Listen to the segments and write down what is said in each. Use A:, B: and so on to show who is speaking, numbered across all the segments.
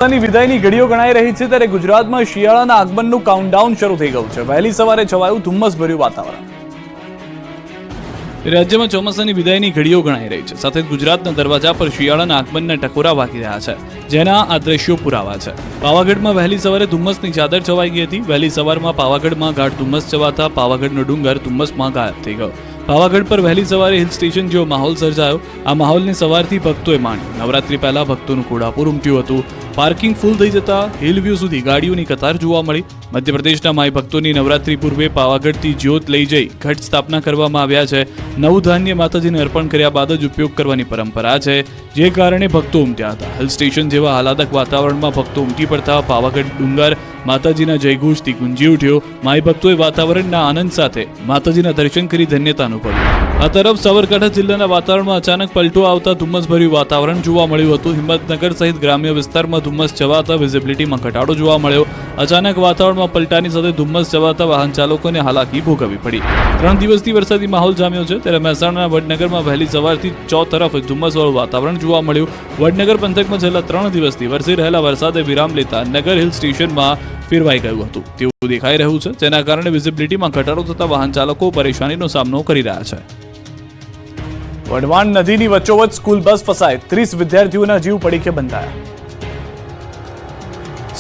A: વિદાયની ઘડીઓ ગણાઈ રહી છે ત્યારે ગુજરાતમાં શિયાળાના આગમનનું કાઉન્ટડાઉન શરૂ થઈ ગયું છે. વહેલી સવારે છવાયું ધુમ્મસભર્યું વાતાવરણ. રાજ્યમાં ચોમાસાની વિદાયની ઘડીઓ ગણાઈ રહી છે. સાથે ગુજરાતના દરવાજા પર શિયાળાના આગમનના ટકોરા વાગી રહ્યા છે, જેના આ દ્રશ્યો પુરાવા છે. પાવાગઢમાં વહેલી સવારે ધુમ્મસની ચાદર છવાઈ ગઈ હતી. વહેલી સવારમાં પાવાગઢમાં ગાઢ ધુમ્મસ છવાતા પાવાગઢનો ડુંગર ધુમ્મસમાં ગાયબ થઈ ગયો. પાવાગઢ પર વહેલી સવારે હિલ સ્ટેશન જેવો માહોલ સર્જાયો. આ માહોલને સવારથી ભક્તોએ માણ્યો. નવરાત્રી પહેલા ભક્તોનું ઘોડાપુર ઉમટ્યું હતું. પાર્કિંગ ફૂલ થઈ જતા હિલ વ્યૂ સુધી ગાડીઓની કતાર જોવા મળી. મધ્યપ્રદેશના માઈ ભક્તોની નવરાત્રી પૂર્વે પાવાગઢથી જ્યોત લઈ જઈ ઘટ સ્થાપના કરવામાં આવ્યા છે. નવું ધાન્ય માતાજીને અર્પણ કર્યા બાદ જ ઉપયોગ કરવાની પરંપરા છે, જે કારણે ભક્તો ઉમટ્યા હતા. હિલ સ્ટેશન જેવા આહલાદક વાતાવરણમાં ભક્તો ઉમટી પડતા પાવાગઢ ડુંગર માતાજીના જયઘોષથી ગુંજી ઉઠ્યો. માઈ ભક્તોએ વાતાવરણના આનંદ સાથે માતાજીના દર્શન કરી ધન્યતા અનુભવી. આ તરફ સાબરકાંઠા જિલ્લાના વાતાવરણમાં અચાનક પલટો આવતા ધુમ્મસભર્યું વાતાવરણ જોવા મળ્યું હતું. હિંમતનગર સહિત ગ્રામ્ય વિસ્તારમાં ધુમ્મસ છવાતા વિઝિબિલિટીમાં ઘટાડો જોવા મળ્યો. અચાનક વાતાવરણમાં પલટાની સાથે ધુમ્મસ છવાતા વાહન ચાલકોને હાલાકી ભોગવવી પડી. 3 દિવસથી વરસાદી માહોલ જામ્યો છે, ત્યારે મહેસાણાના વડનગરમાં વહેલી સવારથી ચોતરફ ધુમ્મસવાળું વાતાવરણ જોવા મળ્યું. વડનગર પંથકમાં છેલ્લા 3 દિવસથી વરસી રહેલા વરસાદે વિરામ લેતા નગર હિલ સ્ટેશનમાં ફેરવાઈ ગયું હતું તેવું દેખાઈ રહ્યું છે, જેના કારણે વિઝિબિલિટીમાં ઘટાડો થતા વાહન ચાલકો પરેશાનીનો સામનો કરી રહ્યા છે. વઢવાણ નદીની વચ્ચોવચ્ચ સ્કૂલ બસ ફસાઈ, 30 વિદ્યાર્થીઓના જીવ પડીકે બંધાયા.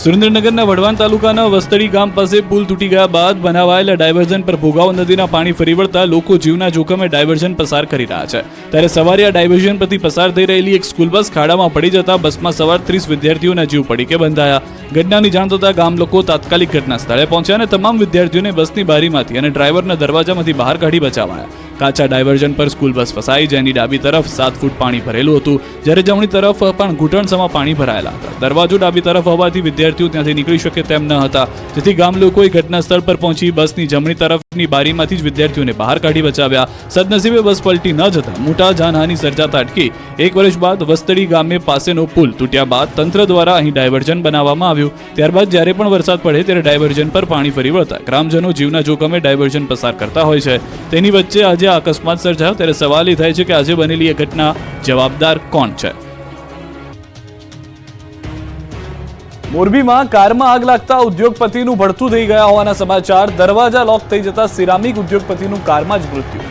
A: સુરેન્દ્રનગરના વઢવાણ તાલુકાના વસ્તડી ગામ પાસે પુલ તૂટી ગયા બાદ બનાવાયેલા ડાયવર્ઝન પર ભોગાવો નદીના પાણી ફરી વળતા લોકો જીવના જોખમે ડાયવર્ઝન પસાર કરી રહ્યા છે. ત્યારે સવારે આ ડાયવર્ઝન પરથી પસાર થઈ રહેલી એક સ્કૂલ બસ ખાડામાં પડી જતા બસમાં સવાર 30 વિદ્યાર્થીઓના જીવ પડીકે બંધાયા. ઘટનાની જાણ થતાં ગામ લોકો તાત્કાલિક ઘટના સ્થળે પહોંચ્યા અને તમામ વિદ્યાર્થીઓને બસની બારીમાંથી અને ડ્રાઈવરના દરવાજામાંથી બહાર કાઢી બચાવાયા. કાચા ડાયવર્ઝન પર સ્કૂલ બસ ફસાઈ, જેની ડાબી તરફ 7 ફૂટ પાણી ભરેલું હતું, જ્યારે જમણી તરફ પણ ઘૂંટણસમાં પાણી ભરાયેલા હતા. દરવાજો ડાબી તરફ હોવાથી વિદ્યાર્થીઓ ત્યાંથી નીકળી શકે તેમ ન હતા, જેથી ગામ લોકોએ ઘટના સ્થળ પર પહોંચી બસની જમણી તરફની બારીમાંથી જ વિદ્યાર્થીઓને બહાર કાઢી બચાવ્યા. સદનસીબે બસ પલટી ન જતા મોટા જાનહાની સર્જાતા અટકી. 1 વર્ષ બાદ વસ્તડી ગામે પાસેનો પુલ તૂટ્યા બાદ તંત્ર દ્વારા અહીં ડાયવર્ઝન બનાવવામાં આવ્યું. ત્યારબાદ જ્યારે પણ વરસાદ પડે ત્યારે ડાયવર્ઝન પર પાણી ફરી વળતા ગ્રામજનો જીવના જોખમે ડાયવર્ઝન પસાર કરતા હોય છે. તેની વચ્ચે આજે અકસ્માત સર્જાયો, ત્યારે સવાલ એ થાય છે કે આજે બનેલી એ ઘટના જવાબદાર કોણ છે? મોરબીમાં કારમાં આગ લાગતા ઉદ્યોગપતિનું ભડથું થઈ ગયા હોવાના સમાચાર. દરવાજા લોક થઈ જતા સિરામિક ઉદ્યોગપતિનું કારમાં જ મૃત્યુ.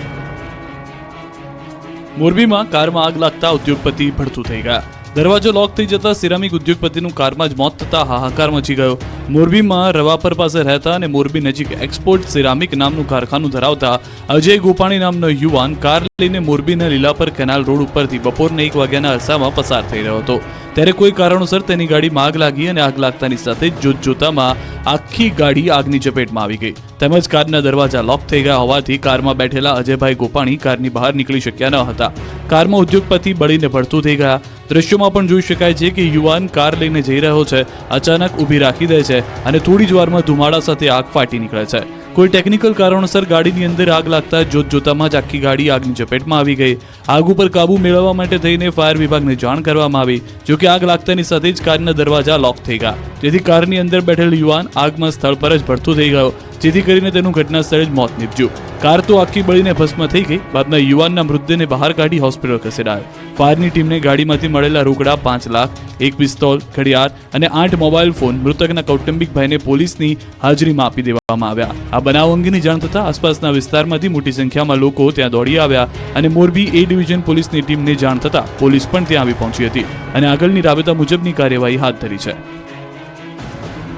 A: મોરબીમાં કારમાં આગ લાગતા ઉદ્યોગપતિ ભડથું થઈ ગયા. દરવાજો લોક થઈ જતા સિરામિક ઉદ્યોગપતિનું કારમાં જ મોત થતા હાહાકાર મચી ગયો. મોરબીમાં રવાપર પાસે રહેતા અને મોરબી નજીક એક્સપોર્ટ સિરામિક નામનું કારખાનું ધરાવતા અજય ગોપાણી નામનો યુવાન કાર લઈને મોરબીના લીલાપર કેનાલ રોડ ઉપરથી બપોરના 1 વાગ્યાના અરસામાં પસાર થઈ રહ્યો હતો. ત્યારે કોઈ કારણોસર તેની ગાડીમાં આગ લાગી અને આગ લાગતાની સાથે જોતજોતામાં આખી ગાડી આગની ચપેટમાં આવી ગઈ. તેમજ કારના દરવાજા લોક થઈ ગયા હોવાથી કારમાં બેઠેલા અજયભાઈ ગોપાણી કારની બહાર નીકળી શક્યા ન હતા. કારમાં ઉદ્યોગપતિ બળીને ભડથું થઈ ગયા. દ્રશ્યોમાં પણ જોઈ શકાય છે કે યુવાન કાર લઈને જઈ રહ્યો છે, અચાનક ઊભી રાખી દે છે અને થોડી જ વારમાં ધુમાડા સાથે આગ ફાટી નીકળે છે. કોઈ ટેકનિકલ કારણોસર ગાડીની અંદર આગ લાગતા જોતજોતામાં જ આખી ગાડી આગની ચપેટમાં આવી ગઈ. આગ ઉપર કાબુ મેળવવા માટે થઈને ફાયર વિભાગને જાણ કરવામાં આવી. જોકે આગ લાગતાની સાથે જ કારના દરવાજા લોક થઈ ગયા, જેથી કારની અંદર બેઠેલ યુવાન આગમાં સ્થળ પર જ ભડથું થઈ ગયો, જેથી કરીને તેનું ઘટના સ્થળે જ મોત નીપજ્યું. કાર તો આખી બળીને ભસ્મ થઈ ગઈ. બાદમાં યુવાનના મૃતદેહને બહાર કાઢી હોસ્પિટલ ખસેડાયો. ફાયરની ટીમને ગાડીમાંથી મળેલા રોકડા 5 લાખ, 1 પિસ્તોલ, ઘડિયાળ અને 8 મોબાઈલ ફોન મૃતકના કૌટુંબિક ભાઈને પોલીસની હાજરીમાં આપી દેવામાં આવ્યા. આ બનાવ અંગેની જાણ થતાં આસપાસના વિસ્તારમાંથી મોટી સંખ્યામાં લોકો ત્યાં દોડી આવ્યા અને મોરબી A ડિવિઝન પોલીસની ટીમને જાણ થતાં પોલીસ પણ ત્યાં આવી પહોંચી હતી અને આગળની રાબેતા મુજબની કાર્યવાહી હાથ ધરી છે.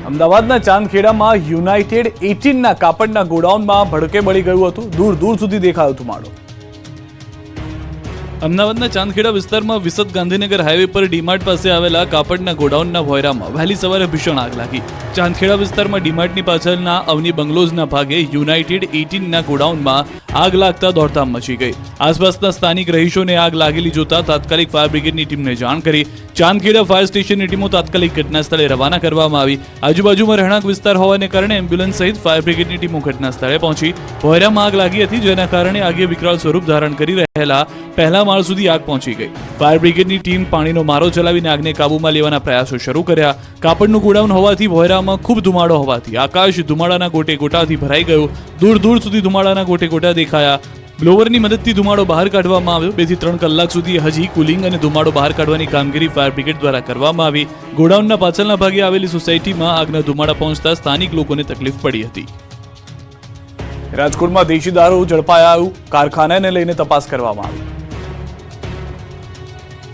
A: અમદાવાદના ચાંદખેડામાં યુનાઇટેડ 18ના કાપડના ગોડાઉનમાં ભડકે બળી ગયું હતું. દૂર દૂર સુધી દેખાયો ધુમાડો. અમદાવાદના ચાંદખેડા વિસ્તારમાં વિસદ ગાંધીનગર હાઈવે પર ડીમાર્ટ પાસે આવેલા કાપડના ગોડાઉનના ભોયરામાં વહેલી સવારે ભીષણ આગ લાગી. ચાંદખેડા વિસ્તારમાં ડીમાર્ટની પાછળના અવની બંગલોઝના ભાગે યુનાઇટેડ 18ના ગોડાઉનમાં આગ લાગતા દોડધામ મચી ગઈ. આસપાસના સ્થાનિક રહીશોને આગ લાગેલી જોતા તાત્કાલિક ફાયર બ્રિગેડની ટીમને જાણ કરી. ચાંદખેડા ફાયર સ્ટેશનની ટીમો તાત્કાલિક ઘટના સ્થળે રવાના કરવામાં આવી. આજુબાજુમાં રહેણાંક વિસ્તાર હોવાને કારણે એમ્બ્યુલન્સ સહિત ફાયર બ્રિગેડની ટીમો ઘટના સ્થળે પહોંચી. ભોયરામાં આગ લાગી હતી, જેના કારણે આગે વિકરાળ સ્વરૂપ ધારણ કરી રહેલા પહેલા માળ સુધી આગ પહોંચી ગઈ. ફાયર બ્રિગેડની ટીમ પાણીનો મારો ચલાવીને આગને કાબૂમાં લેવાના પ્રયાસો શરૂ કર્યા. કાપડનું ગોડાઉન હોવાથી ભોયરામાં ખૂબ ધુમાડો હોવાથી આકાશ ધુમાડાના ગોટે ગોટાથી ભરાઈ ગયું. દૂર દૂર સુધી ધુમાડાના ગોટે ગોટા દેખાયા. બ્લોવરની મદદથી ધુમાડો બહાર કાઢવામાં આવ્યો. 2 થી 3 કલાક સુધી હજી કુલિંગ અને ધુમાડો બહાર કાઢવાની કામગીરી ફાયર બ્રિગેડ દ્વારા કરવામાં આવી. ગોડાઉનના પાછળના ભાગે આવેલી સોસાયટીમાં આગના ધુમાડા પહોંચતા સ્થાનિક લોકોને તકલીફ પડી હતી. રાજકોટમાં દેશી દારૂ ઝડપાયું, કારખાનાને લઈને તપાસ કરવામાં આવી.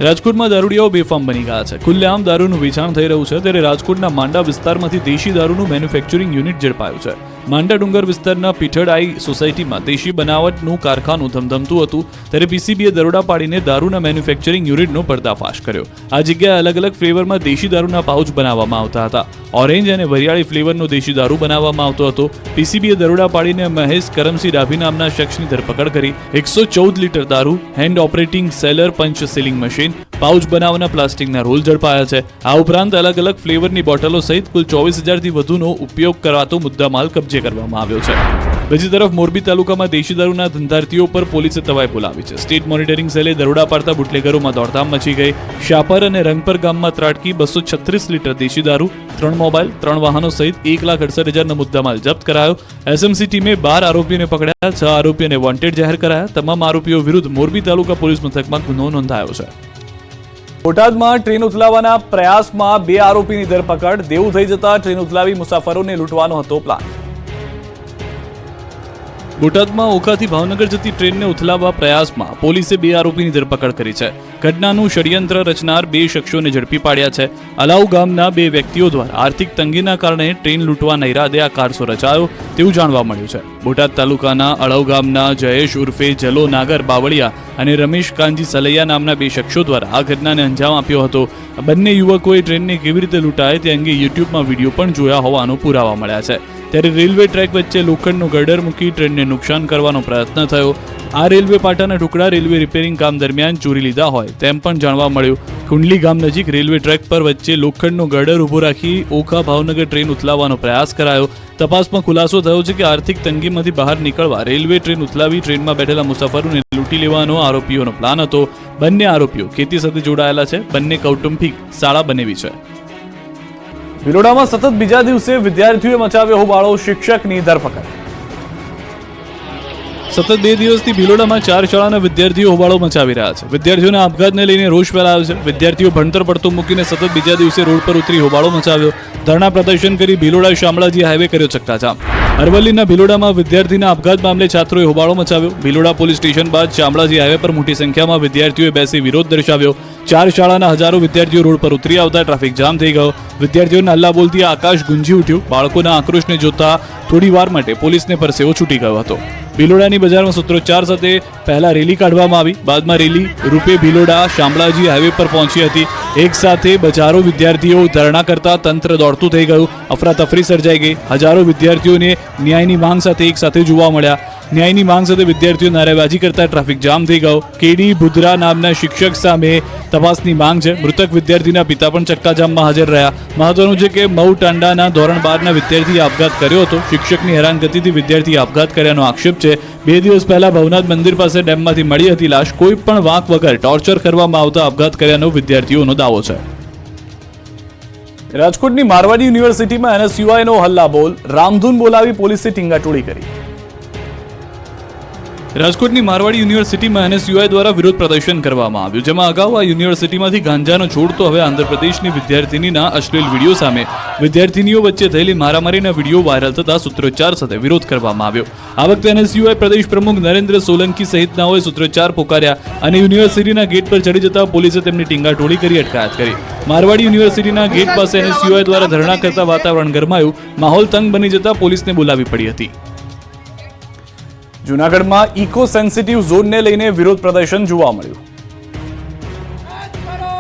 A: રાજકોટમાં દારૂડિયાઓ બેફામ બની ગયા છે. ખુલ્લેઆમ દારૂનું વેચાણ થઈ રહ્યું છે, ત્યારે રાજકોટના માંડા વિસ્તારમાંથી દેશી દારૂનું મેન્યુફેક્ચરિંગ યુનિટ ઝડપાયું છે. માંડા ડુંગર વિસ્તારના પીઠડાઈ સોસાયટીમાં દેશી બનાવટનું કારખાનું ધમધમતું હતું, ત્યારે પીસીબીએ દરોડા પાડીને દારૂના મેન્યુફેક્ચરિંગ યુનિટનો પર્દાફાશ કર્યો. આ જગ્યાએ અલગ અલગ ફ્લેવરમાં દેશી દારૂના પાઉચ બનાવવામાં આવતા હતા. ઓરેન્જ અને વરિયાળી ફ્લેવરનો દેશી દારૂ બનાવવામાં આવતો હતો. પીસીબીએ દરોડા પાડીને મહેશ કરમસિંહ ડાભી નામના શખ્સની ધરપકડ કરી. 114 લીટર દારૂ, હેન્ડ ઓપરેટિંગ સેલર, પંચ સીલિંગ મશીન, પાઉચ બનાવવાના પ્લાસ્ટિકના રોલ ઝડપાયા છે. આ ઉપરાંત અલગ અલગ ફ્લેવરની બોટલો સહિત કુલ 24,000 થી વધુનો ઉપયોગ કરાતો મુદ્દામાલ કબજે કરવામાં આવ્યો છે. બીજી તરફ મોરબી તાલુકામાં દેશી દારૂના ધંધાર્થીઓ પર પોલીસે તવાઈ બોલાવી છે. સ્ટેટ મોનિટરિંગ સેલે દરોડા પાડતા બુટલેગરોમાં દોડધામ મચી ગઈ. શાપર અને રંગપર ગામમાં ત્રાટકી 236 લીટર દેશી દારૂ, 3 મોબાઈલ, 3 વાહનો સહિત 1,68,000નો મુદ્દામાલ જપ્ત કરાયો. એસએમસી ટીમે 12 આરોપીઓને પકડ્યા, 6 આરોપીઓને વોન્ટેડ જાહેર કરાયા. તમામ આરોપીઓ વિરુદ્ધ મોરબી તાલુકા પોલીસ મથકમાં ગુનો નોંધાયો છે. બોટાદમાં ટ્રેન ઉથલાવવાના પ્રયાસમાં 2 આરોપીની ધરપકડ. દેવું થઈ જતા ટ્રેન ઉથલાવી મુસાફરોને લૂંટવાનો હતો પ્લાન. બોટાદમાં ઓખાથી ભાવનગર જતી ટ્રેનને ઉથલાવવા પ્રયાસમાં પોલીસે 2 આરોપીની ધરપકડ કરી છે. ઘટનાનું ષડયંત્ર રચનાર 2 શખ્સોને ઝડપી પાડ્યા છે. અલાઉ ગામના 2 વ્યક્તિઓ દ્વારા આર્થિક તંગીના કારણે ટ્રેન લૂંટવાના ઈરાદે આ કારસો રચાયો તેવું જાણવા મળ્યું છે. બોટાદ તાલુકાના અળાવ ગામના જયેશ ઉર્ફે જલો નાગર બાવળિયા અને રમેશ કાંજી સલૈયા નામના 2 શખ્સો દ્વારા આ ઘટનાને અંજામ આપ્યો હતો. બંને યુવકોએ ટ્રેનને કેવી રીતે લૂંટાય તે અંગે યુટ્યુબમાં વિડીયો પણ જોયા હોવાનો પુરાવા મળ્યા છે. ત્યારે રેલવે ટ્રેક વચ્ચે લોખંડનો ગર્ડર મૂકી ટ્રેનને નુકસાન કરવાનો પ્રયત્ન થયો. આ રેલવે પાટાના ટુકડા રેલવે રિપેરિંગ કામ દરમિયાન ચોરી લીધા હોય તેમ પણ જાણવા મળ્યું. કુંડલી ગામ નજીક રેલવે ટ્રેક પર વચ્ચે લોખંડનો ગર્ડર ઊભો રાખી ઓખા ભાવનગર ટ્રેન ઉથલાવવાનો પ્રયાસ કરાયો. તપાસમાં ખુલાસો થયો છે કે આર્થિક તંગીમાંથી બહાર નીકળવા રેલવે ટ્રેન ઉથલાવી ટ્રેનમાં બેઠેલા મુસાફરોને લૂંટી લેવાનો આરોપીઓનો પ્લાન હતો. બંને આરોપીઓ ખેતી સાથે જોડાયેલા છે. બંને કૌટુંબિક શાળા બનેવી છે. ભિલોડામાં સતત બીજા દિવસે વિદ્યાર્થીઓએ મચાવ્યો હોબાળો, શિક્ષકની ધરપકડ. સતત 2 દિવસથી ભિલોડામાં 4 શાળાના વિદ્યાર્થીઓ હોબાળો મચાવી રહ્યા છે. વિદ્યાર્થીઓના આપઘાતને લઈને રોષ ફેલાયો છે. વિદ્યાર્થીઓ ભણતર પડતું મૂકીને સતત બીજા દિવસે રોડ પર ઉતરી હોબાળો મચાવ્યો. ધરણા પ્રદર્શન કરી ભિલોડા શામળાજી હાઈવે કર્યો ચક્કાજામ. અરવલ્લીના ભિલોડામાં વિદ્યાર્થીના આપઘાત મામલે છાત્રોએ હોબાળો મચાવ્યો. ભિલોડા પોલીસ સ્ટેશન બાદ શામળાજી હાઈવે પર મોટી સંખ્યામાં વિદ્યાર્થીઓએ બેસી વિરોધ દર્શાવ્યો. 4 શાળાના હજારો વિદ્યાર્થીઓ રોડ પર ઉતરી આવતા ટ્રાફિક જામ થઈ ગયો. વિદ્યાર્થીઓના હલ્લા બોલતી આકાશ ગુંજી ઉઠ્યું. બાળકોના આક્રોશને જોતા થોડી વાર માટે પોલીસને પરસેવો છૂટી ગયો હતો. ભિલોડાની બજારમાં સૂત્રોચ્ચાર સાથે પહેલા રેલી કાઢવામાં આવી. બાદમાં રેલી રૂપે ભિલોડા શામળાજી હાઈવે પર પહોંચી હતી. એક સાથે હજારો વિદ્યાર્થીઓ ધરણા કરતા તંત્ર દોડતું થઈ ગયું. અફરાતફરી સર્જાઈ ગઈ. હજારો વિદ્યાર્થીઓને ન્યાયની માંગ સાથે એક સાથે જોવા મળ્યા. ન્યાયની માંગ સાથે વિદ્યાર્થીઓ નારેબાજી કરતા ટ્રાફિક જામ થઈ ગયો. કેડી બુધરા નામના શિક્ષક સામે તપાસની માંગ છે. મૃતક વિદ્યાર્થીના પિતા પણ ચક્કાજામમાં હાજર રહ્યા. મહત્વનું છે કે મઉ ટાંડાના ધોરણ 12ના વિદ્યાર્થીએ આપઘાત કર્યો હતો. શિક્ષકની હેરાનગતિથી વિદ્યાર્થીએ આપઘાત કર્યાનો આક્ષેપ છે. 2 દિવસ પહેલા ભવનાથ મંદિર પાસે ડેમમાંથી મળી હતી લાશ. કોઈ પણ વાંક વગર ટોર્ચર કરવામાં આવતા આપઘાત કર્યાનો વિદ્યાર્થીઓનો દાવો છે. રાજકોટની મારવાડી યુનિવર્સિટીમાં એનએસયુઆઈનો હલ્લાબોલ, રામધૂન બોલાવી પોલીસે ટીંગાટોળી કરી. રાજકોટની મારવાડી યુનિવર્સિટીમાં એનએસયુઆઈ દ્વારા વિરોધ પ્રદર્શન કરવામાં આવ્યું, જેમાં અગાઉ આ યુનિવર્સિટીમાંથી ગાંજાનો છોડ તો હવે આંધ્રપ્રદેશની વિદ્યાર્થીનીના અશ્લીલ વિડીયો સામે વિદ્યાર્થીનીઓ વચ્ચે થયેલી મારામારીના વિડીયો વાયરલ થતા સૂત્રોચ્ચાર સાથે વિરોધ કરવામાં આવ્યો. આ વખતે એનએસયુઆઈ પ્રદેશ પ્રમુખ નરેન્દ્ર સોલંકી સહિતનાઓએ સૂત્રોચ્ચાર પોકાર્યા અને યુનિવર્સિટીના ગેટ પર ચડી જતા પોલીસે તેમની ટીંગાટોળી કરી અટકાયત કરી. મારવાડી યુનિવર્સિટીના ગેટ પાસે એનએસયુઆઈ દ્વારા ધરણા કરતા વાતાવરણ ગરમાયું. માહોલ તંગ બની જતા પોલીસને બોલાવી પડી હતી. જૂનાગઢમાં ઇકો સેન્સિટિવ ઝોનને લઈને વિરોધ પ્રદર્શન જોવા મળ્યું.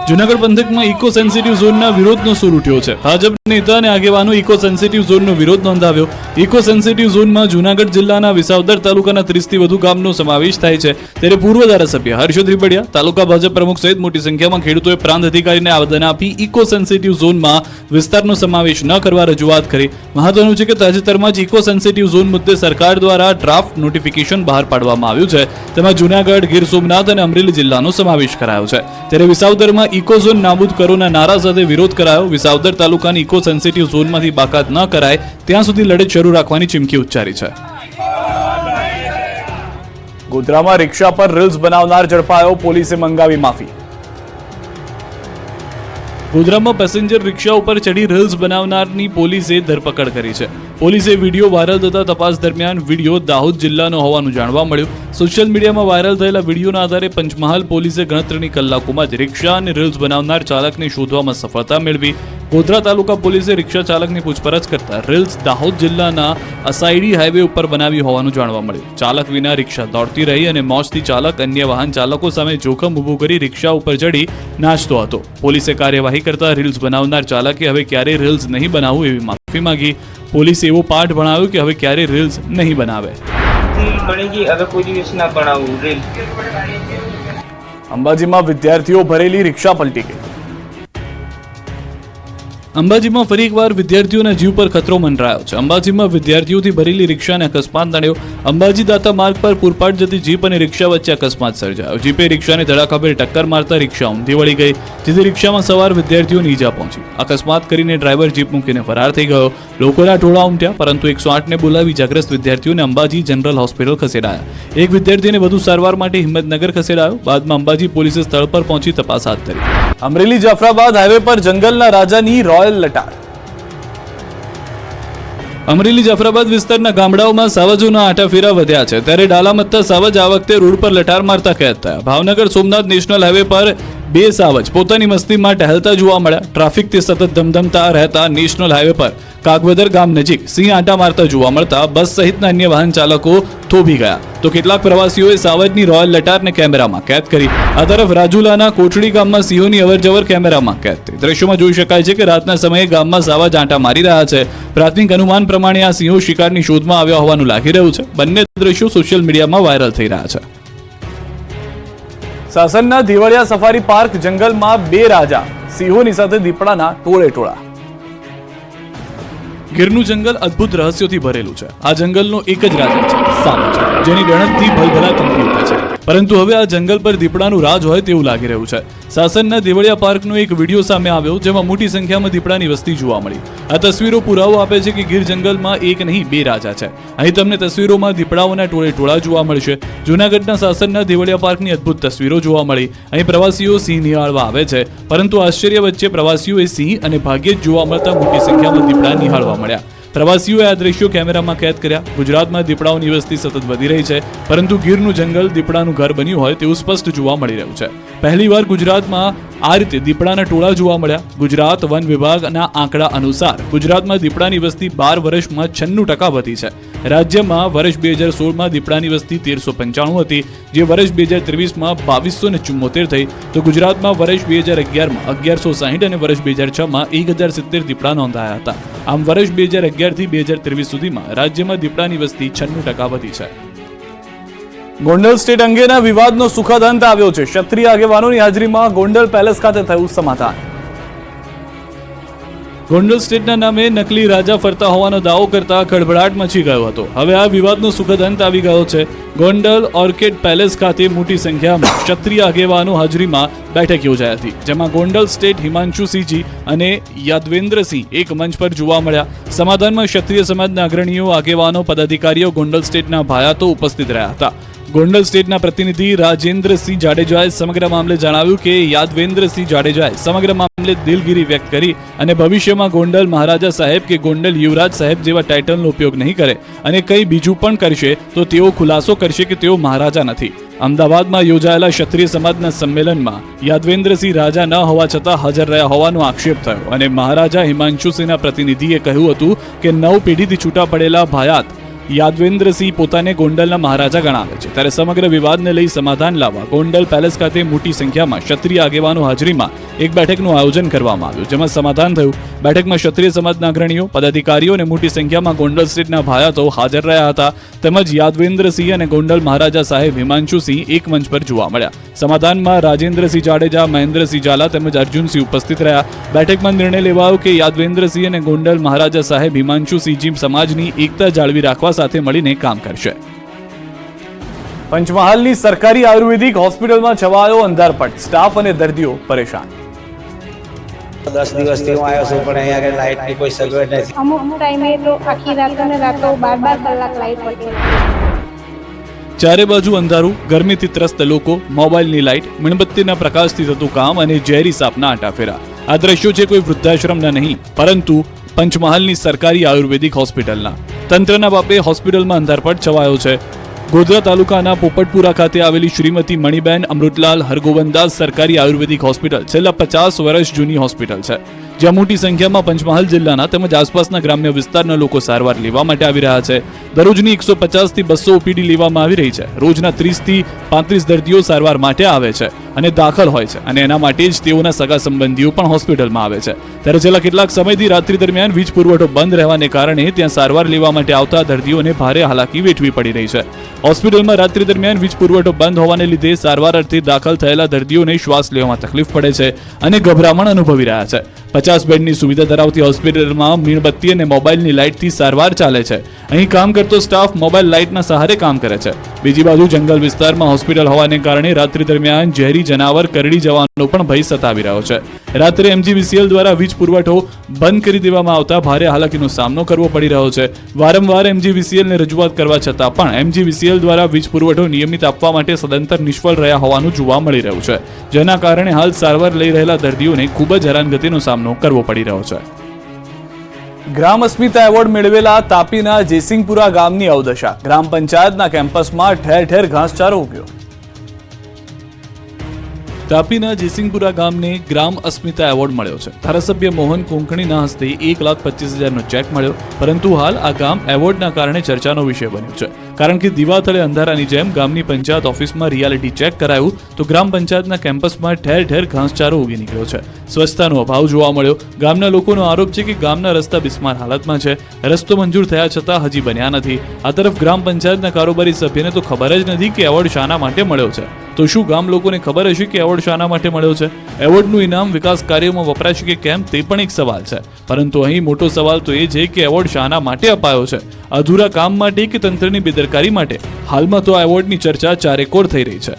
A: જૂનાગઢ પંથકમાં ઇકો સેન્સિટિવ ઝોનના વિરોધનો સૂર ઉઠ્યો છે. ભાજપ નેતા અને આગેવાનો ઇકો સેન્સિટિવ ઝોનનો વિરોધ નોંધાવ્યો. ઇકો સેન્સિટિવ ઝોનમાં જૂનાગઢ જિલ્લાના વિસાવદર તાલુકાના 30 થી વધુ ગામનો સમાવેશ થાય છે. ત્યારે પૂર્વ ધારાસભ્ય હર્ષદ રીબડિયા, તાલુકા ભાજપ પ્રમુખ સહિત મોટી સંખ્યામાં ખેડૂતોએ પ્રાંત અધિકારીને આવેદન આપી ઇકો સેન્સિટિવ ઝોનમાં વિસ્તારનો સમાવેશ ન કરવા રજૂઆત કરી. મહત્વનું છે કે તાજેતરમાં જ ઇકો સેન્સિટિવ ઝોન મુદ્દે સરકાર દ્વારા ડ્રાફ્ટ નોટિફિકેશન બહાર પાડવામાં આવ્યું છે. તેમાં જૂનાગઢ, ગીર સોમનાથ અને અમરેલી જિલ્લાનો સમાવેશ કરાયો છે. ત્યારે વિસાવદરમાં ઇકો ઝોન નાબૂદ કરોના નારા સાથે વિરોધ કરાયો. વિસાવદર તાલુકાની ઇકો સેન્સિટિવ ઝોનમાંથી બાકાત ન કરાય ત્યાં સુધી લડત શરૂ રાખવાની ચીમકી ઉચ્ચારી છે. ગોધરામાં રિક્ષા પર રીલ્સ બનાવનાર ઝડપાયો, પોલીસે મંગાવી માફી. ગોધરામાં પેસેન્જર રિક્ષા ઉપર ચડી રીલ્સ બનાવનારની પોલીસે ધરપકડ કરી છે. પોલીસે વિડીયો વાયરલ થતા તપાસ દરમિયાન વિડીયો દાહોદ જિલ્લાનો હોવાનું જાણવા મળ્યું. સોશિયલ મીડિયામાં વાયરલ થયેલા વિડીયોના આધારે પંચમહાલ પોલીસે ગણતરીની કલાકોમાં જ રિક્ષા અને રીલ્સ બનાવનાર ચાલકને શોધવામાં સફળતા મેળવી. ગોધરા તાલુકા પોલીસે રિક્ષા ચાલકની પૂછપરછ કરતા રીલ્સ દાહોદ જિલ્લાના અસાઈડી હાઈવે ઉપર બનાવી હોવાનું જાણવા મળ્યું. ચાલક વિના રિક્ષા દોડતી રહી અને મોજથી ચાલક અન્ય વાહન ચાલકો સામે જોખમ ઊભું કરી રિક્ષા ઉપર ચડી નાચતો હતો. પોલીસે કાર્યવાહી કરતા રીલ્સ બનાવનાર ચાલકે હવે ક્યારેય રીલ્સ નહીં બનાવવું એવી માફી માંગી. પોલીસે એવો પાઠ ભણાવ્યો કે હવે ક્યારેય રીલ્સ નહીં બનાવે. અંબાજીમાં વિદ્યાર્થીઓ ભરેલી રિક્ષા પલટી ગઈ. અંબાજીમાં ફરી એકવાર વિદ્યાર્થીઓના જીવ પર ખતરો મંડરાયો છે. અંબાજીમાં વિદ્યાર્થીઓથી ભરેલી રિક્ષાને અકસ્માત નડ્યો. અંબાજી દાતા માર્ગ પર પૂરપાટ જતી જીપ અને રિક્ષા વચ્ચે અકસ્માત સર્જાયો. જીપે રિક્ષાને ધડાકાભેર ટક્કર મારતા રિક્ષા ઊંધી વળી ગઈ, જેથી રિક્ષામાં સવાર વિદ્યાર્થીઓને ઈજા પહોંચી. અકસ્માત કરીને ડ્રાઈવર જીપ મૂકીને ફરાર થઈ ગયો. લોકોના ટોળા ઉમટ્યા, પરંતુ 108ને બોલાવી ઇજાગ્રસ્ત વિદ્યાર્થીઓને અંબાજી જનરલ હોસ્પિટલ ખસેડાયા. એક વિદ્યાર્થીને વધુ સારવાર માટે હિંમતનગર ખસેડાયો. બાદમાં અંબાજી પોલીસે સ્થળ પર પહોંચી તપાસ હાથ ધરી. અમરેલી જાફરાબાદ હાઈવે પર જંગલના રાજાની રોયલ લટાર. અમરેલી જાફરાબાદ વિસ્તારના ગામડાઓમાં સાવજોના આંટાફેરા વધ્યા છે, ત્યારે ડાલામત્તા સાવજ આ વખતે રોડ પર લટાર મારતા કેદ થયા. ભાવનગર સોમનાથ નેશનલ હાઈવે પર બે સાવજ પોતાની મસ્તીમાં ટહેલતા જોવા મળ્યા. ટ્રાફિકથી સતત ધમધમતા રહેતા નેશનલ હાઈવે પર કાગવદર ગામ નજીક સિંહ આંટા મારતા જોવા મળતા બસ સહિતના અન્ય વાહન ચાલકો થોભી ગયા, તો કેટલાક પ્રવાસીઓએ સાવજની રોયલ લટારને કેમેરામાં કેદ કરી. આ તરફ રાજુલાના કોટડી ગામમાં સિંહોની અવરજવર કેમેરામાં કેદ થઈ. દ્રશ્યોમાં જોઈ શકાય છે કે રાતના સમયે ગામમાં સાવજ આંટા મારી રહ્યા છે. પ્રાથમિક અનુમાન પ્રમાણે આ સિંહો શિકારની શોધમાં આવ્યા હોવાનું લાગી રહ્યું છે. બંને દ્રશ્યો સોશિયલ મીડિયામાં વાયરલ થઈ રહ્યા છે. સાસણના દિવાળિયા સફારી પાર્ક જંગલમાં બે રાજા, સિંહોની સાથે દીપડાના ટોળે ટોળા. ગીરનું જંગલ અદ્ભુત રહસ્યોથી ભરેલું છે. આ જંગલનો એક જ રાજા છે, સાવજ, જેની ગણતરી ભલભલા કંપી ઉઠે છે. પરંતુ હવે આ જંગલ પર દીપડાનું રાજ હોય તેવું લાગી રહ્યું છે. સાસણના દેવળિયા પાર્કનો એક વિડીયો સામે આવ્યો, જેમાં મોટી સંખ્યામાં દીપડાની વસ્તી જોવા મળી. આ તસવીરો પુરાવો આપે છે કે ગીર જંગલમાં એક નહીં બે રાજા છે. અહીં તમને તસવીરોમાં દીપડાઓના ટોળે ટોળા જોવા મળશે. જૂનાગઢના સાસણના દેવળિયા પાર્કની અદ્ભુત તસવીરો જોવા મળી. અહીં પ્રવાસીઓ સિંહ નિહાળવા આવે છે, પરંતુ આશ્ચર્ય વચ્ચે પ્રવાસીઓએ સિંહ અને ભાગ્યે જ જોવા મળતા મોટી સંખ્યામાં દીપડા નિહાળવા મળ્યા. પ્રવાસીઓએ આ દ્રશ્યો કેમેરામાં કેદ કર્યા. ગુજરાતમાં દીપડાઓની વસ્તી સતત વધી રહી છે, પરંતુ ગીરનું જંગલ દીપડાનું ઘર બન્યું હોય તેવું સ્પષ્ટ જોવા મળી રહ્યું છે. પહેલીવાર ગુજરાતમાં આ રીતે દીપડાના ટોળા જોવા મળ્યા. ગુજરાત વન વિભાગના આંકડા અનુસાર ગુજરાતમાં દીપડાની વસ્તી 12 વર્ષમાં 96% વધી છે. રાજ્યમાં વર્ષ 2016માં દીપડાની વસ્તી 1395 હતી, જે વર્ષ 2023માં 2274 થઈ. તો ગુજરાતમાં વર્ષ 2011માં 1160 અને વર્ષ 2006માં 1070 દીપડા નોંધાયા હતા. આમ વર્ષ 2011 થી 2023 સુધીમાં રાજ્યમાં દીપડાની વસ્તી 96% વધી છે. ગોંડલ સ્ટેટ અંગેના વિવાદનો સુખદ અંત આવ્યો છે. ક્ષત્રિય આગેવાનોની હાજરીમાં ગોંડલ પેલેસ ખાતે થયું સમાધાન. ગોંડલ સ્ટેટના નામે નકલી રાજા ફરતા હોવાનો દાવો કરતા ખળભળાટ મચી ગયો હતો. હવે આ વિવાદનો સુખદ અંત આવી ગયો છે. ગોંડલ ઓર્કિડ પેલેસ ખાતે મોટી સંખ્યામાં ક્ષત્રિય આગેવાનો હાજરીમાં બેઠક યોજાઈ હતી, જેમાં ગોંડલ સ્ટેટ હિમાંશુસિંહજી અને યાદવેન્દ્રસિંહ એક મંચ પર જોવા મળ્યા. સમાધાનમાં ક્ષત્રિય સમાજના અગ્રણીઓ, આગેવાનો, પદાધિકારીઓ, ગોંડલ સ્ટેટના ભાયાતો ઉપસ્થિત રહ્યા હતા. ગોંડલ સ્ટેટના પ્રતિનિધિ રાજેન્દ્રસિંહ જાડેજાએ સમગ્ર મામલે જણાવ્યું કે યાદવેન્દ્રસિંહ જાડેજાએ સમગ્ર મામલે દિલગીરી વ્યક્ત કરી અને ભવિષ્યમાં ગોંડલ મહારાજા સાહેબ કે ગોંડલ યુવરાજ સાહેબ જેવા ટાઇટલનો ઉપયોગ નહીં કરે અને કંઈ બીજું પણ કરશે તો તેઓ ખુલાસો કરશે કે તેઓ મહારાજા નથી. અમદાવાદમાં યોજાયેલા ક્ષત્રિય સમાજના સંમેલનમાં યાદવેન્દ્રસિંહ રાજા ન હોવા છતાં હાજર રહ્યા હોવાનો આક્ષેપ થયો અને મહારાજા હિમાંશુસિંહના પ્રતિનિધિએ કહ્યું હતું કે 9 પેઢીથી છૂટા પડેલા ભાયાત યાદવેન્દ્રસિંહ પોતાને ગોંડલના મહારાજા ગણાવે છે. ત્યારે સમગ્ર વિવાદને લઈ સમાધાન લાવવા ગોંડલ પેલેસ ખાતે મોટી સંખ્યામાં ક્ષત્રિય આગેવાનો હાજરીમાં એક બેઠકનું આયોજન કરવામાં આવ્યું, જેમાં સમાધાન થયું. બેઠકમાં ક્ષત્રિય સમાજના અગ્રણીઓ, પદાધિકારીઓ અને મોટી સંખ્યામાં ગોંડલ સ્ટેટના ભાયાતો હાજર રહ્યા હતા. તેમજ યાદવેન્દ્રસિંહ અને ગોંડલ મહારાજા સાહેબ હિમાંશુસિંહ એક મંચ પર જોવા મળ્યા. સમાધાનમાં રાજેન્દ્રસિંહ જાડેજા, મહેન્દ્રસિંહ ઝાલા તેમજ અર્જુનસિંહ ઉપસ્થિત રહ્યા. બેઠકમાં નિર્ણય લેવાયો કે યાદવેન્દ્રસિંહ અને ગોંડલ મહારાજા સાહેબ હિમાંશુસિંહજી સમાજની એકતા જાળવી રાખવા સાથે મળીને કામ કરશે. પંચમહાલની સરકારી આયુર્વેદિક હોસ્પિટલમાં છવાયો અંધારપટ. સ્ટાફ અને દર્દીઓ પરેશાન.
B: 10 દિવસથી હું આવ્યો છું, પણ અહીંયા આગળ લાઇટની કોઈ સગવડ નથી.
C: અમુક ટાઈમે તો આખી રાત અને રાતો 12 કલાક લાઇટ પડતી.
A: ચારે બાજુ અંધારું, ગરમીથી ત્રસ્ત લોકો, મોબાઈલની લાઇટ, મીણબત્તીના પ્રકાશથી થતું કામ અને ઝેરી સાપના આટાફેરા. આ દ્રશ્યો છે કોઈ વૃદ્ધાશ્રમના નહીં, પરંતુ પંચમહાલની સરકારી આયુર્વેદિક હોસ્પિટલના. તંત્રના બાપે હોસ્પિટલમાં અંધારપટ છવાયો છે. ગોધરા તાલુકાના પોપટપુરા ખાતે આવેલી શ્રીમતી મણિબેન અમૃતલાલ હરગોવનદાસ સરકારી આયુર્વેદિક હોસ્પિટલ છેલ્લા 50 વર્ષ જૂની હોસ્પિટલ છે, જ્યાં મોટી સંખ્યામાં પંચમહાલ જિલ્લાના તેમજ આસપાસના ગ્રામ્ય વિસ્તારના લોકો સારવાર લેવા માટે આવી રહ્યા છે. દરરોજની 150 થી 200 ઓપીડી લેવામાં આવી રહી છે. રોજના 30 થી 35 દર્દીઓ સારવાર માટે આવે છે અને દાખલ હોય છે, અને એના માટે જ તેઓના સગા સંબંધીઓ પણ હોસ્પિટલમાં આવે છે. ત્યારે છેલ્લા કેટલાક સમયથી રાત્રિ દરમિયાન વીજ પુરવઠો બંધ રહેવાને કારણે ત્યાં સારવાર લેવા માટે આવતા દર્દીઓને ભારે હાલાકી વેઠવી પડી રહી છે. હોસ્પિટલમાં રાત્રિ દરમિયાન વીજ પુરવઠો બંધ હોવાને લીધે સારવાર અર્થે દાખલ થયેલા દર્દીઓને શ્વાસ લેવામાં તકલીફ પડે છે અને ગભરામણ અનુભવી રહ્યા છે. 50 બેડની સુવિધા ધરાવતી હોસ્પિટલમાં મીણબત્તી અને મોબાઈલની લાઇટથી સારવાર ચાલે છે. અહીં કામ કરતો સ્ટાફ મોબાઈલ લાઇટના સહારે કામ કરે છે. બીજી બાજુ જંગલ વિસ્તારમાં હોસ્પિટલ હોવાને કારણે રાત્રિ દરમિયાન ઝેરી જનાવર કરડી જવાનો પણ ભય સતાવી રહ્યો છે. રાત્રે MGVCL દ્વારા વીજ પુરવઠો બંધ કરી દેવામાં આવતા ભારે હાલાકીનો સામનો કરવો પડી રહ્યો છે. વારંવાર MGVCL ને રજૂઆત કરવા છતાં પણ MGVCL દ્વારા વીજ પુરવઠો નિયમિત આપવા માટે સદંતર નિષ્ફળ રહ્યા હોવાનું જોવા મળી રહ્યું છે, જેના કારણે હાલ સારવાર લઈ રહેલા દર્દીઓને ખૂબ જ હેરાનગતિનો સામનો કરવો પડી રહ્યો છે. ગ્રામ અસ્મિતા એવોર્ડ મેળવેલા તાપીના જેસિંગપુરા ગામની અવદશા. ગ્રામ પંચાયતના કેમ્પસમાં ઠેર ઠેર ઘાસચારો ઉગ્યો. તાપીના જેસિંગપુરા ગામને ગ્રામ અસ્મિતા એવોર્ડ મળ્યો છે. ધારાસભ્ય મોહન કોંકણીના હસ્તે 1,25,000નો ચેક મળ્યો, પરંતુ હાલ આ ગામ એવોર્ડના કારણે ચર્ચાનો વિષય બન્યું છે. કારણ કે દિવાતળે અંધારાની જેમ ગામની પંચાયત ઓફિસમાં રિયાલિટી ચેક કરાયું તો ગ્રામ પંચાયતના કેમ્પસમાં ઠેર ઠેર ઘાસચારો ઉગી નીકળ્યો છે. સ્વચ્છતાનો અભાવ જોવા મળ્યો. ગામના લોકોનો આરોપ છે કે ગામના રસ્તા બિસ્માર હાલતમાં છે. રસ્તો મંજૂર થયા છતાં હજી બન્યા નથી. આ તરફ ગ્રામ પંચાયતના કારોબારી સભ્યને તો ખબર જ નથી કે એવોર્ડ શાના માટે મળ્યો છે. તો શું ગામ લોકોને ખબર હશે કે એવોર્ડ શાના માટે મળ્યો છે? એવોર્ડનું ઇનામ વિકાસ કાર્યોમાં વપરાશે કે કેમ, તે પણ એક સવાલ છે. પરંતુ અહીં મોટો સવાલ તો એ છે કે એવોર્ડ શાના માટે અપાયો છે? અધૂરા કામ માટે કે તંત્રની બેદરકારી માટે? હાલમાં તો આ એવોર્ડની ચર્ચા ચારેકોર થઈ રહી છે.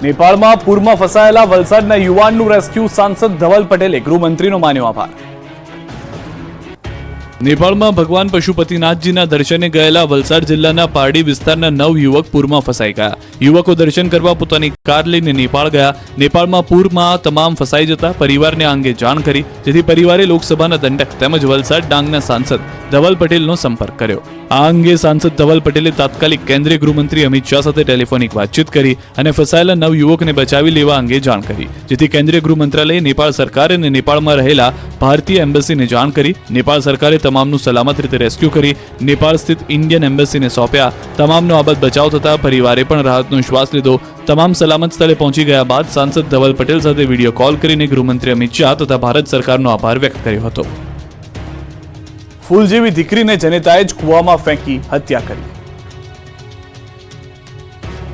A: નેપાળમાં પૂરમાં ફસાયેલા વલસાડના યુવાનનું રેસ્ક્યુ. સાંસદ ધવલ પટેલે ગૃહમંત્રીનો માન્યો આભાર. નેપાળમાં ભગવાન પશુપતિનાથજીના દર્શને ગયેલા વલસાડ જિલ્લાના પારડી વિસ્તારના 9 યુવક પૂરમાં ફસાઈ ગયા. યુવકો દર્શન કરવા પોતાની કાર લઈને નેપાળ ગયા. નેપાળમાં પૂરમાં તમામ ફસાઈ જતા પરિવારને આ અંગે જાણ કરી, જેથી પરિવારે લોકસભાના દંડક તેમજ વલસાડ ડાંગના સાંસદ ધવલ પટેલનો સંપર્ક કર્યો. આ અંગે સાંસદ ધવલ પટેલે તાત્કાલિક કેન્દ્રીય ગૃહમંત્રી અમિત શાહ સાથે ટેલિફોનિક વાતચીત કરી અને ફસાયેલા 9 યુવકને બચાવી લેવા અંગે જાણ કરી, જેથી કેન્દ્રીય ગૃહ મંત્રાલયે નેપાળ સરકાર અને નેપાળમાં રહેલા ભારતીય એમ્બસીને જાણ કરી. નેપાળ સરકારે તમામનું સલામત રીતે રેસ્ક્યુ કરી નેપાળ સ્થિત ઇન્ડિયન એમ્બસીને સોંપ્યા. તમામનો આબાદ બચાવ થતા પરિવારે પણ રાહતનો શ્વાસ લીધો. તમામ સલામત સ્થળે પહોંચી ગયા બાદ સાંસદ ધવલ પટેલ સાથે વિડીયો કોલ કરીને ગૃહમંત્રી અમિત શાહ તથા ભારત સરકારનો આભાર વ્યક્ત કર્યો હતો. ફૂલ જેવી દીકરીને જનેતાએ જ કૂવામાં ફેંકી હત્યા કરી.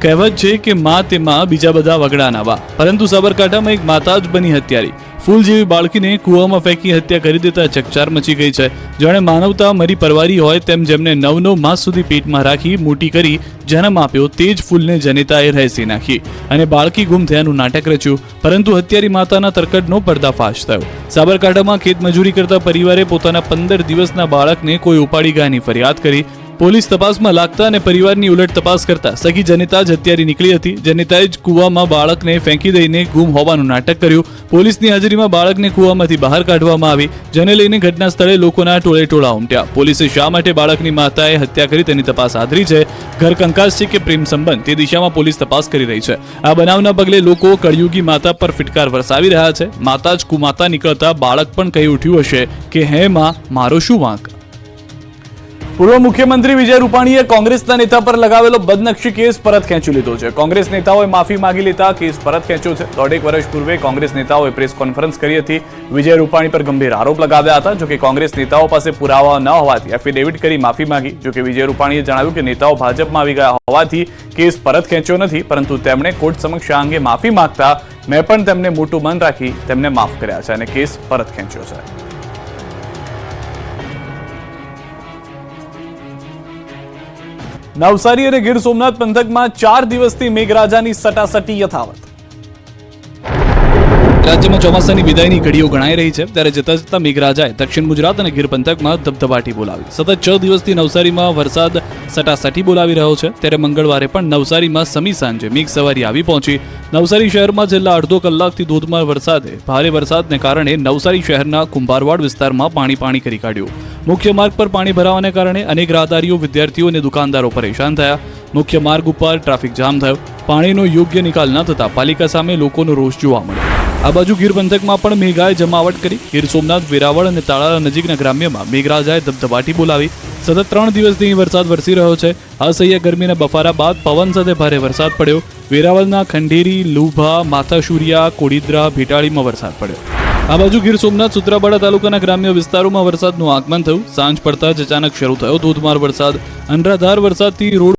A: કહેવત છે કે માં તે માં, બીજા બધા વગડાના વા, પરંતુ સાબરકાંઠામાં એક માતા જ બની હત્યારી. ફૂલ જેવી બાળકીને કૂવામાં ફેંકી હત્યા કરી દેતા ચકચાર મચી ગઈ છે. જાણે માનવતા મરી પરવારી હોય તેમ જેમને 9 માસ સુધી પેટમાં રાખી મોટી કરી જન્મ આપ્યો તે જ ફૂલને જનેતાએ રહેસી નાખી અને બાળકી ગુમ થયાનું નાટક રચ્યું. પરંતુ હત્યારી માતાના તરકડનો પર્દાફાશ થયો. સાબરકાંઠામાં ખેતમજૂરી કરતા પરિવારે પોતાના 15 દિવસના બાળકને કોઈ ઉપાડી ગયાની ફરિયાદ કરી. પોલીસ તપાસમાં લાગતા અને પરિવારની ઉલટ તપાસ કરતા સગી જનેતા જ હત્યારી નીકળી હતી. જનેતાએ જ કૂવામાં બાળકને ફેંકી દઈને ગુમ હોવાનું નાટક કર્યું. પોલીસની હાજરીમાં બાળકને કૂવામાંથી બહાર કાઢવામાં આવી, જેને લઈને ઘટના સ્થળે લોકોના ટોળે ટોળા ઉમટ્યા. પોલીસે શા માટે બાળકની માતાએ હત્યા કરી તેની તપાસ આદરી છે. ઘર કંકાસ છે કે પ્રેમ સંબંધ, તે દિશામાં પોલીસ તપાસ કરી રહી છે. આ બનાવના પગલે લોકો કળયુગી માતા પર ફિટકાર વરસાવી રહ્યા છે. માતા જ કુમાતા નીકળતા બાળક પણ કહી ઉઠ્યું હશે કે હે માં, મારો શું વાંક. પૂર્વ મુખ્યમંત્રી વિજય રૂપાણીએ કોંગ્રેસના નેતા પર લગાવેલો બદનક્ષી કેસ પરત ખેંચી લીધો છે. કોંગ્રેસ નેતાઓએ માફી માંગી લેતા કેસ પરત ખેંચ્યો છે. 1.5 વર્ષ પૂર્વે કોંગ્રેસ નેતાઓએ પ્રેસ કોન્ફરન્સ કરી હતી. વિજય રૂપાણી પર ગંભીર આરોપ લગાવ્યા હતા. જોકે કોંગ્રેસ નેતાઓ પાસે પુરાવા ન હોવાથી એફિડેવિટ કરી માફી માંગી. જોકે વિજય રૂપાણીએ જણાવ્યું કે નેતાઓ ભાજપમાં આવી ગયા હોવાથી કેસ પરત ખેંચ્યો નથી, પરંતુ તેમણે કોર્ટ સમક્ષ આ અંગે માફી માંગતા મેં પણ તેમને મોટું મન રાખી તેમને માફ કર્યા છે અને કેસ પરત ખેંચ્યો છે. નવસારી અને ગીર સોમનાથ પંથકમાં 4 દિવસથી મેઘરાજાની સટાસટી યથાવત. રાજ્યમાં ચોમાસાની વિદાયની ઘડીઓ ગણાઈ રહી છે ત્યારે જતા જતા મેઘરાજાએ દક્ષિણ ગુજરાત અને ગીર પંથકમાં ધબધબાટી બોલાવી. સતત 6 દિવસથી નવસારીમાં વરસાદ સટાસટી બોલાવી રહ્યો છે ત્યારે મંગળવારે પણ નવસારીમાં સમી સાંજે મેઘ સવારી આવી પહોંચી. નવસારી શહેરમાં છેલ્લા અડધો કલાકથી ધોધમાર વરસાદે ભારે વરસાદને કારણે નવસારી શહેરના કુંભારવાડ વિસ્તારમાં પાણી કરી કાઢ્યું. મુખ્ય માર્ગ પર પાણી ભરાવાને કારણે અનેક રાહદારીઓ, વિદ્યાર્થીઓ અને દુકાનદારો પરેશાન થયા. મુખ્ય માર્ગ ઉપર ટ્રાફિક જામ થયો. પાણીનો યોગ્ય નિકાલ ન થતા પાલિકા સામે લોકોનો રોષ જોવા મળ્યો. આ બાજુ ગીર પંથકમાં પણ મેઘાએ જમાવટ કરી. ગીર સોમનાથ, વેરાવળ અને તાળાલા નજીકના ગ્રામ્યમાં મેઘરાજાએ ધબધબાટી બોલાવી. સતત 3 દિવસથી અહીં વરસાદ વરસી રહ્યો છે. અસહ્ય ગરમીના બફારા બાદ પવન સાથે ભારે વરસાદ પડ્યો. વેરાવળના ખંડેરી, લુભા, માથાશુરિયા, કોડીદ્રા, ભેટાળીમાં વરસાદ પડ્યો. આ બાજુ ગીર સોમનાથ, સૂત્રાપાડા તાલુકાના ગ્રામ્ય વિસ્તારોમાં વરસાદનું આગમન થયું. સાંજ પડતા જ અચાનક શરૂ થયો ધોધમાર વરસાદ. અનરાધાર વરસાદથી રોડ